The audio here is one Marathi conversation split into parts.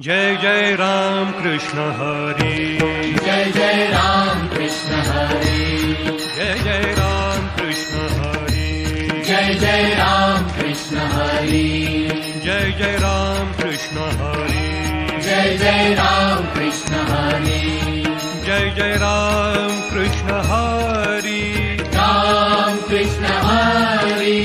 जय जय राम कृष्ण हरे, जय जय राम कृष्ण हरे, जय जय राम कृष्ण हरे, जय जय राम कृष्ण हरे, जय जय राम कृष्ण हरे, जय जय राम कृष्ण हरे, जय जय राम कृष्ण हरे, राम कृष्ण हरे,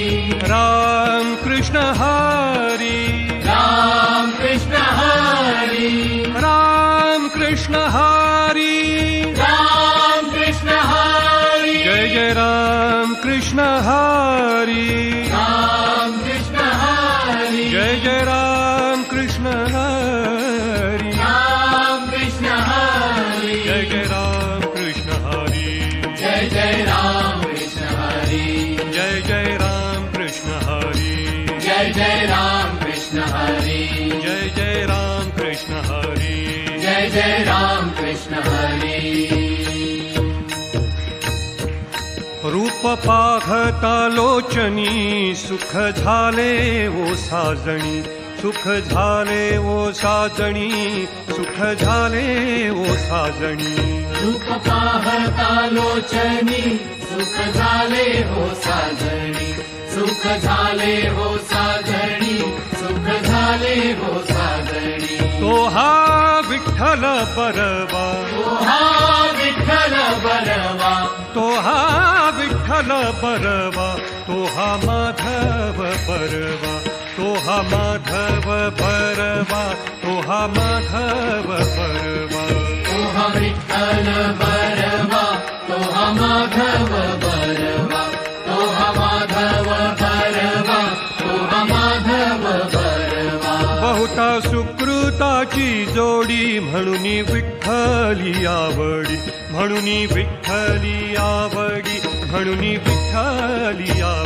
राम कृष्ण हरे, राम कृष्ण हरे, राम कृष्ण हरे, राम कृष्ण हरे, जय जय राम कृष्ण हरे, राम कृष्ण हरे, जय जय राम कृष्ण हरे, राम कृष्ण हरे, जय जय राम कृष्ण हरे, जय जय राम कृष्ण हरे, जय जय राम कृष्ण हरे, जय जय राम कृष्ण हरे, जय जय राम कृष्ण हरे, जय जय राम कृष्ण हरे। रूप पाहता लोचनी सुख झाले ओ साजणी, सुख झाले ओ साजणी, सुख झाले ओ साजणी, रूप पाहता लोचनी सुख झाले हो साजणी, सुख झाले हो साजणी, सुख झाले हो साजणी, तो हा विठ्ठल बरवा, तो हा विठ्ठल बरवा, तो हा विठ्ठल बरवा, तो हा माधव बरवा, तो हा माधव बरवा, तो हा माधव बरवा, तो हा विठ्ठल बरवा, तो हा माधव बरवा, तो हा माधव बरवा, तो हा माधव बरवा, बहुता सुकृताची जोडी म्हणून विठ्ठली आवडी, म्हणून विठ्ठली आवडी, म्हणून विठ्ठली आवडी.